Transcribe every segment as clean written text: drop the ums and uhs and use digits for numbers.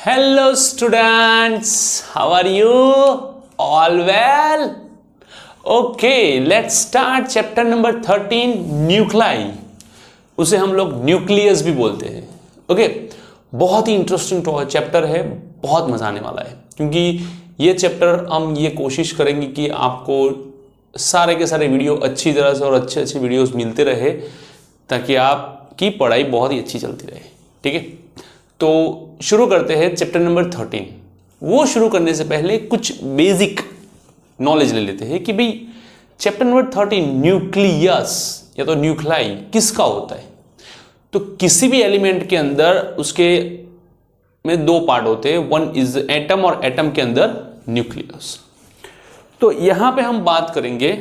Hello students, how are you? All well? Okay, let's start chapter number 13 nuclei. उसे हम लोग nucleus भी बोलते हैं. ओके, बहुत ही इंटरेस्टिंग चैप्टर है, बहुत मजा आने वाला है क्योंकि ये चैप्टर हम ये कोशिश करेंगे कि आपको सारे के सारे वीडियो अच्छी तरह से और अच्छे अच्छे वीडियोस मिलते रहे ताकि आपकी पढ़ाई बहुत ही अच्छी चलती रहे. ठीक है, तो शुरू करते हैं चैप्टर नंबर 13. वो शुरू करने से पहले कुछ बेसिक नॉलेज ले लेते हैं कि भाई चैप्टर नंबर 13 न्यूक्लियस या तो न्यूक्लाई किसका होता है. तो किसी भी एलिमेंट के अंदर उसके में दो पार्ट होते हैं, वन इज एटम और एटम के अंदर न्यूक्लियस. तो यहां पे हम बात करेंगे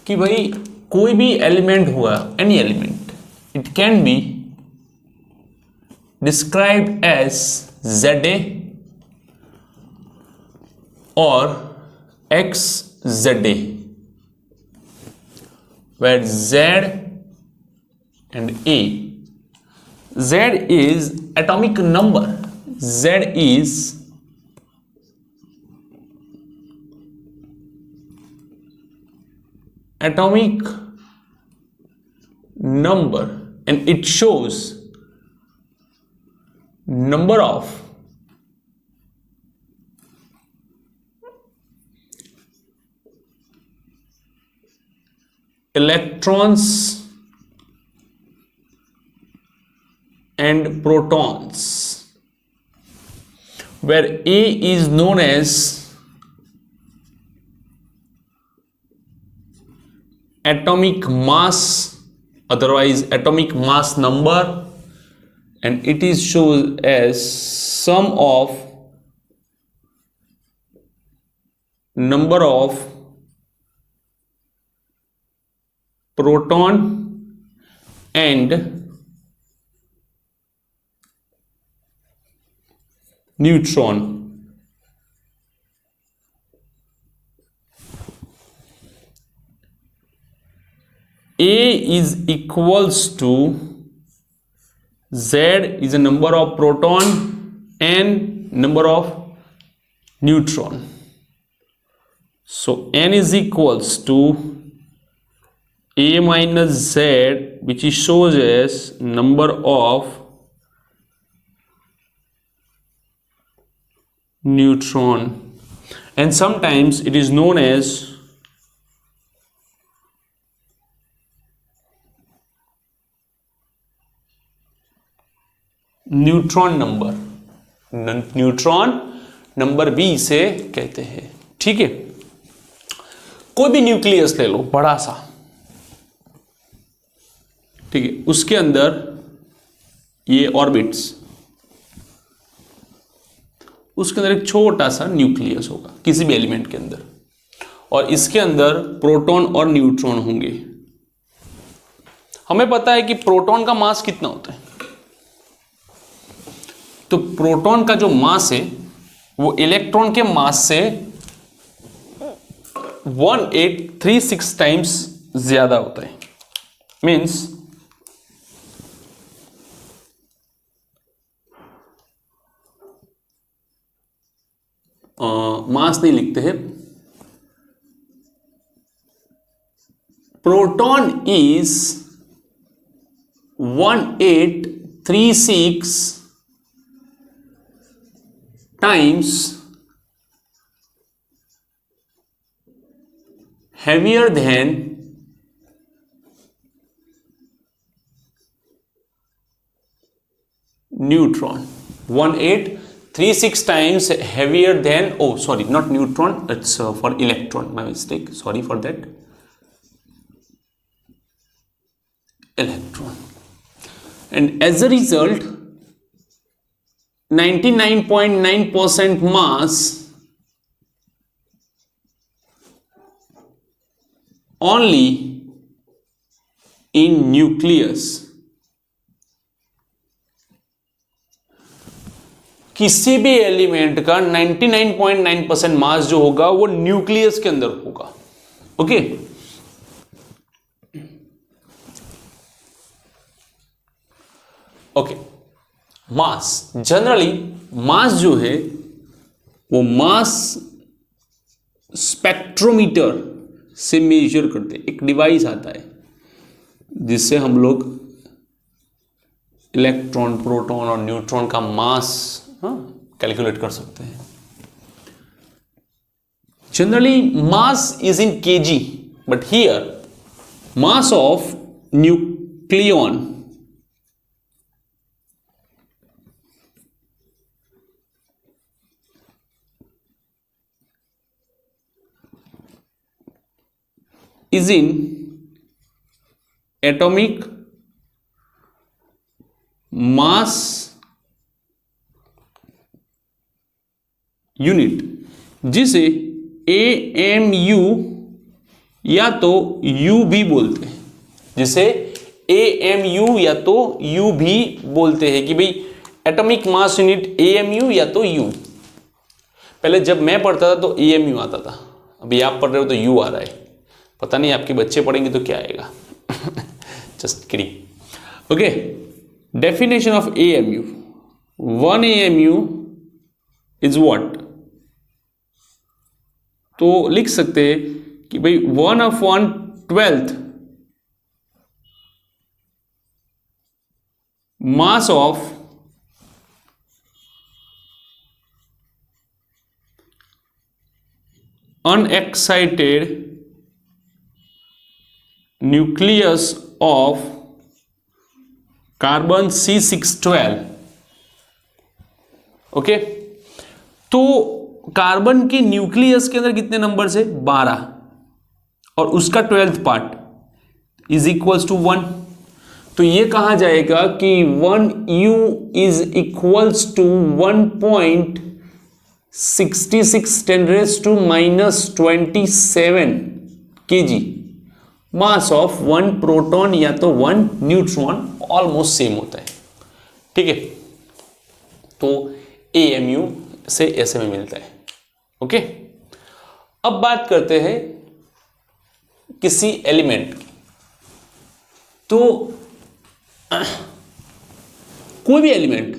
कि भाई कोई भी एलिमेंट हुआ, any element, it can be described as ZA or XZA, where Z and A. Z is atomic number. Z is atomic number and it shows number of electrons and protons, where A is known as atomic mass, otherwise atomic mass number, and it is shown as sum of number of proton and neutron. A is equals to Z is a number of proton and number of neutron. So n is equals to A minus Z, which is shows as number of neutron, and sometimes it is known as neutron number. Neutron number भी इसे कहते हैं. ठीक है, कोई भी nucleus ले लो बड़ा सा, ठीक है, उसके अंदर ये ऑर्बिट्स, उसके अंदर एक छोटा सा न्यूक्लियस होगा किसी भी एलिमेंट के अंदर, और इसके अंदर प्रोटॉन और न्यूट्रॉन होंगे. हमें पता है कि प्रोटॉन का मास कितना होता है. तो प्रोटॉन का जो मास है वो इलेक्ट्रॉन के मास से 1836 टाइम्स ज्यादा होता है. मीन्स मास नहीं लिखते हैं. Proton is 1836 times heavier than neutron. 1836 times heavier than, oh sorry, not neutron, it's for electron, my mistake, sorry for that, electron. And as a result 99.9% mass only in nucleus. किसी भी element का 99.9% मास जो होगा वो nucleus के अंदर होगा. Okay, okay, मास, generally मास जो है वो मास स्पेक्ट्रोमीटर से मेजर करते हैं। एक डिवाइस आता है जिससे हम लोग इलेक्ट्रॉन, प्रोटॉन और न्यूट्रॉन का मास कैलकुलेट कर सकते हैं। Generally mass is in KG, but here mass of nucleon is in atomic mass unit, जिसे AMU या तो U भी बोलते हैं, जिसे AMU या तो U भी बोलते हैं कि भाई एटॉमिक मास यूनिट AMU या तो U। पहले जब मैं पढ़ता था तो AMU आता था, अभी आप पढ़ रहे हो तो U आ रहा है। पता नहीं आपके बच्चे पढ़ेंगे तो क्या आएगा। Just kidding. Okay, definition of AMU, 1 AMU is what? तो लिख सकते हैं कि भाई 1/12 mass of unexcited nucleus of carbon C612। Okay, तो कार्बन के न्यूक्लियस के अंदर कितने नंबर है? 12, और उसका 12th part is equals to 1। तो ये कहा जाएगा कि 1U is equals to 1.66 10⁻⁻27 kg mass of 1 proton या तो 1 न्यूट्रॉन, ऑलमोस्ट सेम होता है। ठीक है, तो AMU से ऐसे में मिलता है। ओके, अब बात करते हैं किसी एलिमेंट की। तो कोई भी element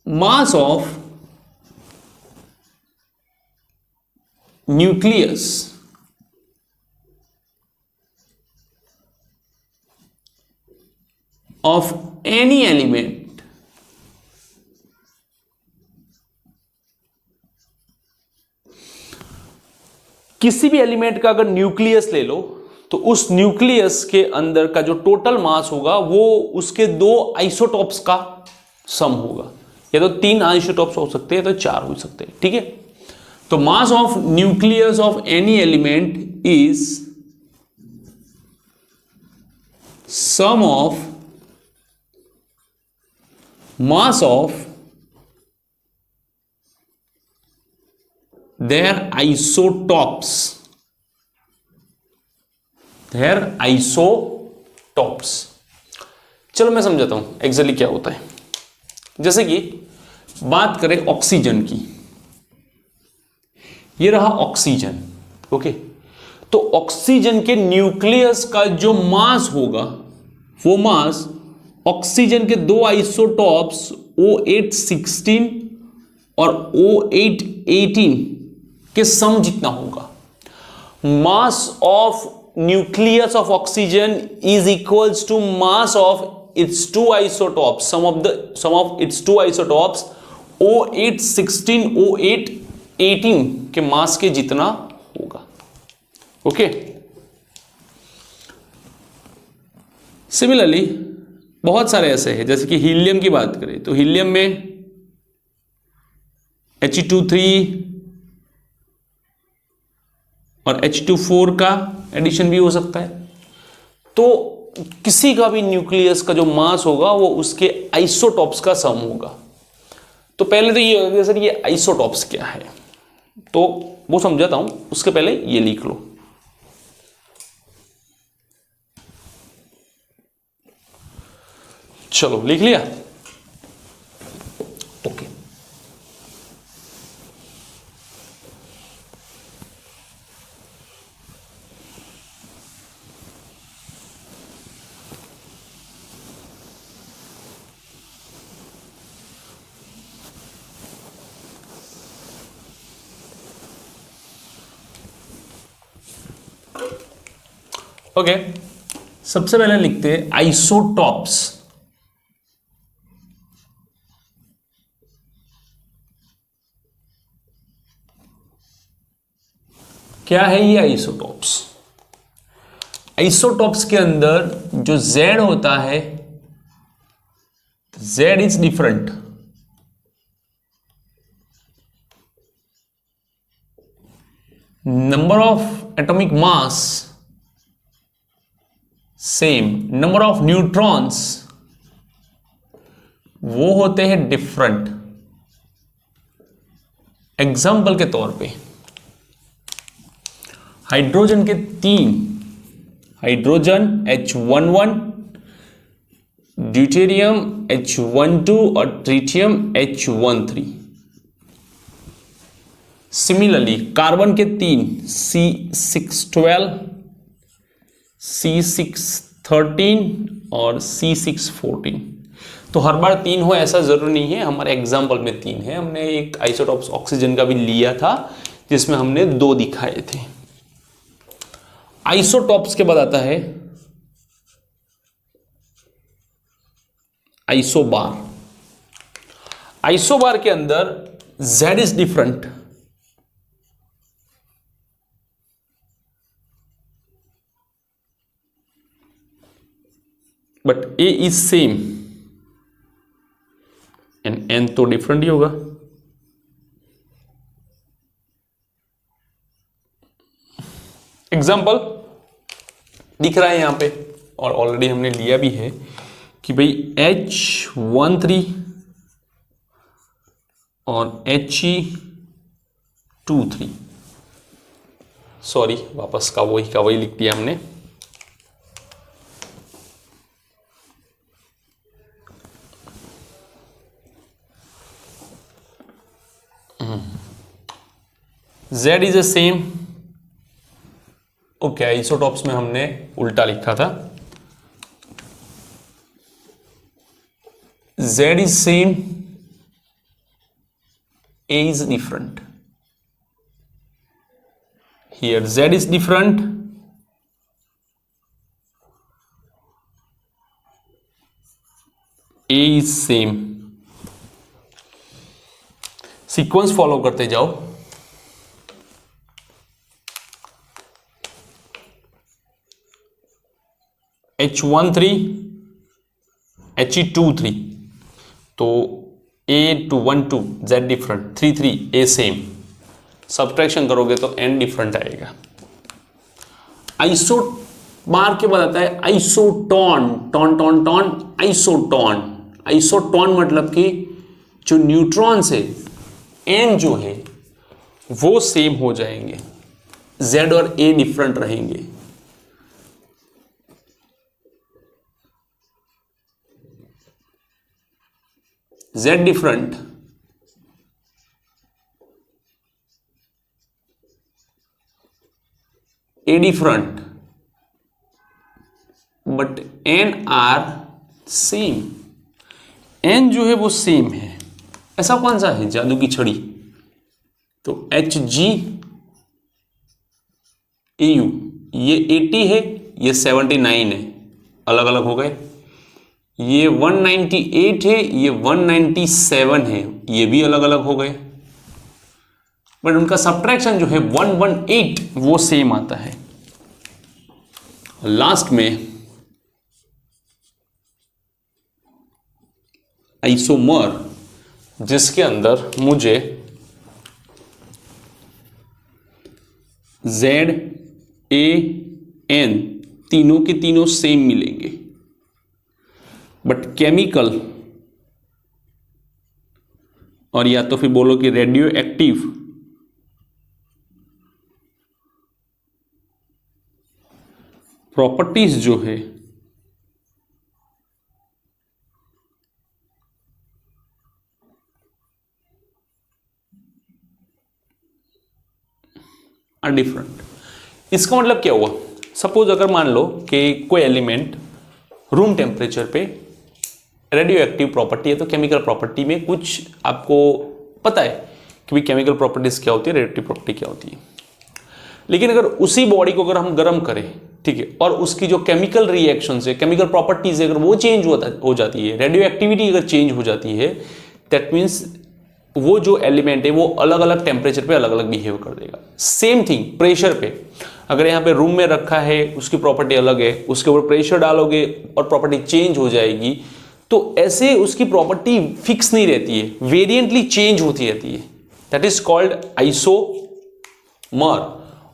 mass of nucleus of any element किसी भी एलिमेंट का अगर न्यूक्लियस ले लो तो उस न्यूक्लियस के अंदर का जो टोटल मास होगा वो उसके 2 आइसोटॉप्स का सम होगा। या तो 3 आइसोटॉप्स हो सकते हैं, तो 4 हो सकते हैं। ठीक है, तो mass of nucleus of any element is sum of mass of their isotopes, चलो मैं समझाता हूं एक्चुअली क्या होता है। जैसे कि बात करें ऑक्सीजन की, ये रहा ऑक्सीजन। ओके, तो ऑक्सीजन के न्यूक्लियस का जो मास होगा वो मास ऑक्सीजन के 2 आइसोटॉप्स O816 और O818 के सम जितना होगा। Mass of nucleus of oxygen is equals to mass of its 2 isotopes, sum of its 2 isotopes O816 O818 के मास के जितना होगा। ओके, सिमिलरली बहुत सारे ऐसे हैं, जैसे कि हीलियम की बात करें तो हीलियम में He2 और H2 का एडिशन भी हो सकता है। तो किसी का भी न्यूक्लियस का जो मास होगा वो उसके आइसोटॉप्स का सम होगा। तो पहले तो ये होगा सर ये आइसोटॉप्स क्या है, तो वो समझाता हूं, उसके पहले ये लिख लो। चलो लिख लिया। ओके, ओके, सबसे पहले लिखते हैं आइसोटॉप्स। क्या है ये आइसोटॉप्स? आइसोटॉप्स के अंदर जो Z होता है, Z is different. Number of atomic mass same, number of neutrons वो होते हैं डिफरेंट। एग्जाम्पल के तौर पे हाइड्रोजन के 3, हाइड्रोजन H11, ड्यूटेरियम H12 और ट्रिटियम H13। सिमिलरली कार्बन के 3, C612, C613 और C614। तो हर बार 3 हो ऐसा जरूरी नहीं है, हमारे एग्जाम्पल में 3 है। हमने एक आइसोटॉप्स ऑक्सीजन का भी लिया था जिसमें हमने 2 दिखाए थे। आइसोटॉप्स के बाद आता है आइसोबार। आइसोबार के अंदर Z is different, but A is same and N तो डिफरेंट ही होगा। एग्जाम्पल दिख रहा है यहां पे और ऑलरेडी हमने लिया भी है कि भाई H13 और He23, सॉरी वापस का वही लिख दिया हमने। Z is a same. Okay, isotopes में हमने उल्टा लिखा था। Z is same, A is different. Here Z is different, A is same. Sequence follow करते जाओ। H13 He23, तो A212 Z different, 33 A same. Subtraction करोगे तो N डिफरेंट आएगा। आइसोबार के बाद आता है isotone. Tone tone tone isotone. Isotone मतलब कि जो न्यूट्रॉन्स है N जो है वो सेम हो जाएंगे, Z और A डिफरेंट रहेंगे। Z different, A different, but N are same. N जो है वो सेम है। ऐसा कौन सा है जादू की छड़ी? तो Hg Au, ये 80 है, ये 79 है, अलग अलग हो गए। ये 198 है, ये 197 है, ये भी अलग अलग हो गए। बट उनका सब्ट्रैक्शन जो है 118 वो सेम आता है। लास्ट में आइसोमर, जिसके अंदर मुझे Z A N तीनों के तीनों सेम मिलेंगे, बट केमिकल और या तो फिर बोलो कि रेडियो एक्टिव प्रॉपर्टीज जो है आर डिफरेंट। इसका मतलब क्या हुआ? सपोज अगर मान लो कि कोई एलिमेंट रूम टेम्परेचर पे रेडियो एक्टिव प्रॉपर्टी है, तो केमिकल प्रॉपर्टी में कुछ आपको पता है कि भाई केमिकल प्रॉपर्टीज क्या होती है, रेडियो एक्टिव प्रॉपर्टी क्या होती है। लेकिन अगर उसी बॉडी को अगर हम गर्म करें, ठीक है, और उसकी जो केमिकल रिएक्शन है, केमिकल प्रॉपर्टीज है, अगर वो चेंज हो जाती है, रेडियो एक्टिविटी अगर चेंज हो जाती है, दैट मीन्स वो जो एलिमेंट है वो अलग अलग टेम्परेचर पे अलग अलग बिहेव कर देगा। सेम थिंग प्रेशर पे, अगर यहाँ पे रूम में रखा है उसकी प्रॉपर्टी अलग है, उसके ऊपर प्रेशर डालोगे और प्रॉपर्टी चेंज हो जाएगी। तो ऐसे उसकी प्रॉपर्टी फिक्स नहीं रहती है, वेरिएंटली चेंज होती रहती है, दैट इज कॉल्ड आइसोमर।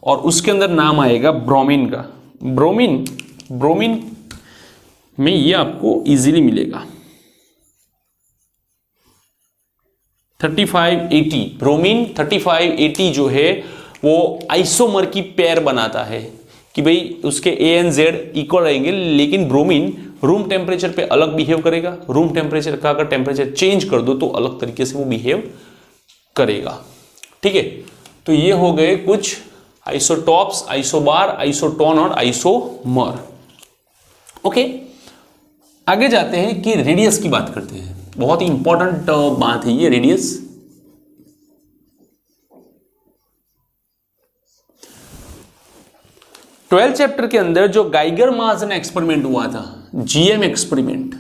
और उसके अंदर नाम आएगा ब्रोमीन का। ब्रोमीन में ये आपको इजीली मिलेगा 3580। ब्रोमीन 3580 जो है वो आइसोमर की पेयर बनाता है कि भाई उसके ANZ इक्वल रहेंगे, लेकिन ब्रोमीन रूम टेम्परेचर पे अलग बिहेव करेगा। रूम टेम्परेचर का अगर टेम्परेचर चेंज कर दो तो अलग तरीके से वो बिहेव करेगा। ठीक है, तो ये हो गए कुछ आइसोटॉप्स, आइसोबार, आइसोटोन और आइसोमर। ओके, आगे जाते हैं कि रेडियस की बात करते हैं। बहुत ही इंपॉर्टेंट बात है ये रेडियस। ट्वेल्थ चैप्टर के अंदर जो गाइगर मासन एक्सपेरिमेंट हुआ था, GM एक्सपेरिमेंट,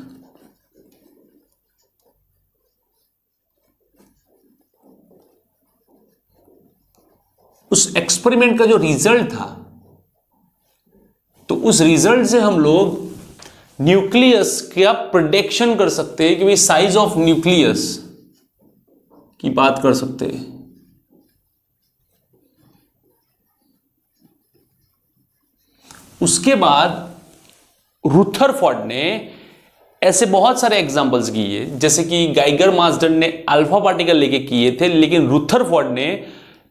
उस एक्सपेरिमेंट का जो रिजल्ट था, तो उस रिजल्ट से हम लोग न्यूक्लियस का प्रेडिक्शन कर सकते हैं कि भाई साइज ऑफ न्यूक्लियस की बात कर सकते हैं। उसके बाद रुथरफोर्ड ने ऐसे बहुत सारे एग्जांपल्स किए, जैसे कि गाइगर मासडन ने अल्फा पार्टिकल लेके किए थे, लेकिन रुथरफोर्ड ने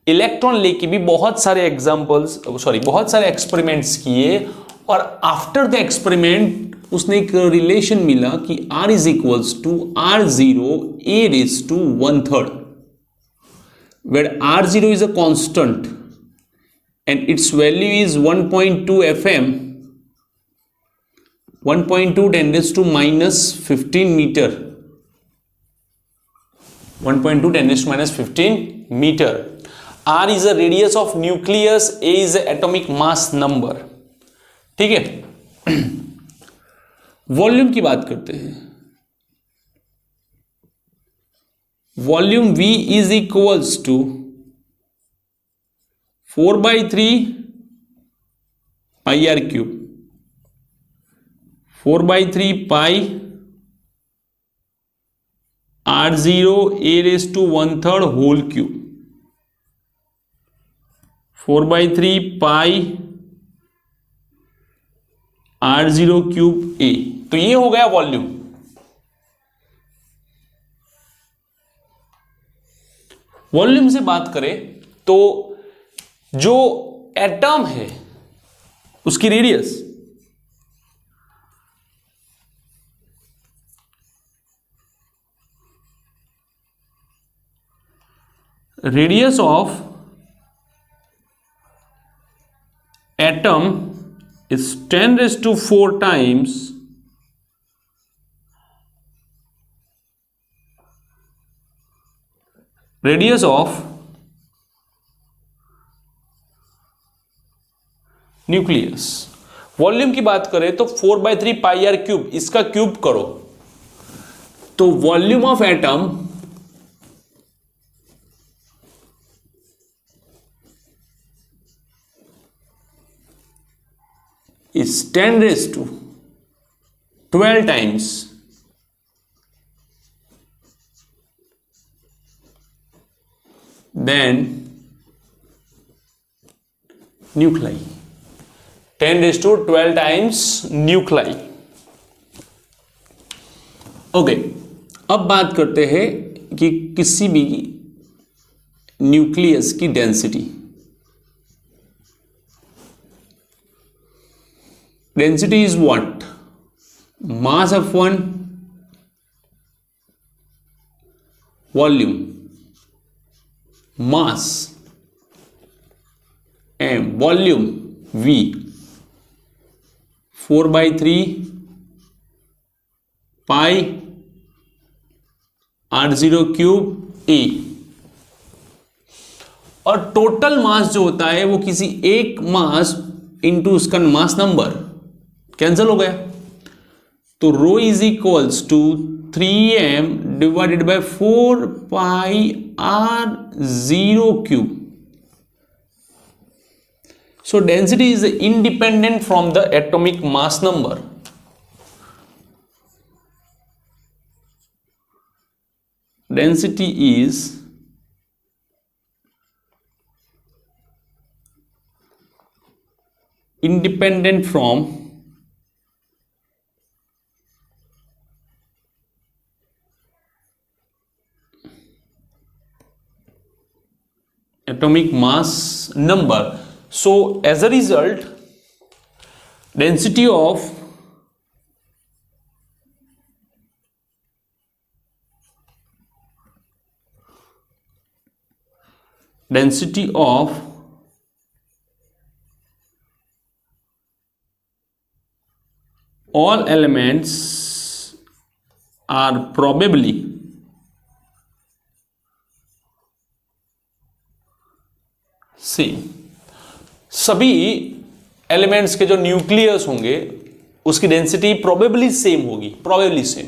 इलेक्ट्रॉन लेके भी बहुत सारे एक्सपेरिमेंट्स किए। और आफ्टर द एक्सपेरिमेंट उसने एक रिलेशन मिला कि R is equals to R0 a raised to 1/3, where R0 is a constant and its value is 1.2 FM, 1.2 10 raised to minus 15 meter, 1.2 10 raised to minus 15 meter. R is a radius of nucleus, A is a atomic mass number. ठीक है, volume की बात करते हैं। Volume V is equals to 4/3 pi R cube, 4/3 pi R0 a raised to 1/3 whole cube, 4/3 pi R0 cube A। तो ये हो गया वॉल्यूम। वॉल्यूम से बात करें तो जो एटम है उसकी radius, radius of atom is 10 raised to 4 times radius of nucleus. Volume की बात करें तो 4/3 पाई R क्यूब, इसका क्यूब करो तो volume of atom is 10 raised to 12 times then nuclei, 10 raised to 12 times nuclei। Okay, अब बात करते हैं कि किसी भी न्यूक्लियस की density. Density is what? Mass F1, volume, mass M, volume V, 4/3 pi R0 cube A। और टोटल मास जो होता है वो किसी एक मास इंटू उसका मास नंबर, कैंसिल हो गया। तो rho is equals to 3m divided by 4 pi r0 क्यूब। So density is independent from the atomic mass number. Density is independent from atomic mass number. So as a result, density of all elements are probably same. सभी elements के जो nucleus होंगे उसकी density probably same होगी, probably same.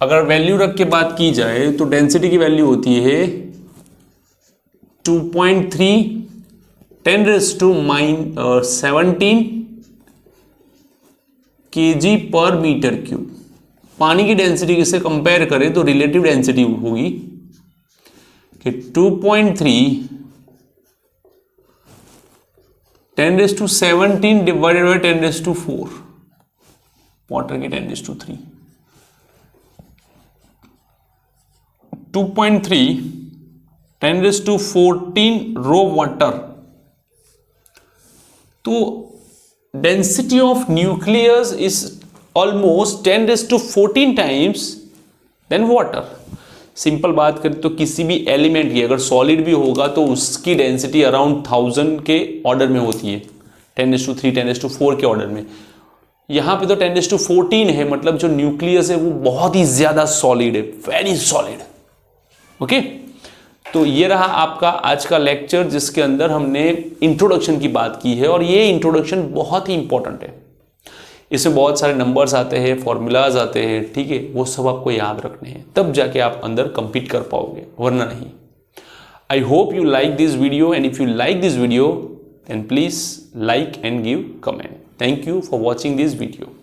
अगर value रख के बात की जाए तो डेंसिटी की वैल्यू होती है 2.3 10⁻17 kg पर मीटर क्यूब। पानी की डेंसिटी से कंपेयर करें तो रिलेटिव डेंसिटी होगी कि 2.3 10⁻17 डिवाइडेड बाई 10⁻4, वाटर की 10⁻3, 2.3 10⁻14 रो वाटर। तो density of nucleus is almost 10⁻14 times than water. Simple बात करें तो किसी भी एलिमेंट की अगर सॉलिड भी होगा तो उसकी डेंसिटी अराउंड 1000 के ऑर्डर में होती है, 10⁻3 10⁻4 के ऑर्डर में। यहाँ पे तो 10⁻14 है, मतलब जो न्यूक्लियस है वो बहुत ही ज़्यादा सॉलिड है, वेरी सॉलिड। ओके, तो ये रहा आपका आज का लेक्चर जिसके अंदर हमने इंट्रोडक्शन की बात की है, और ये इंट्रोडक्शन बहुत ही इंपॉर्टेंट है। इसमें बहुत सारे नंबर्स आते हैं, फॉर्मूलाज आते हैं, ठीक है, वो सब आपको याद रखने हैं, तब जाके आप अंदर compete कर पाओगे, वरना नहीं। I hope you like this video, and if you like this video then please like and give comment. Thank you for watching this video.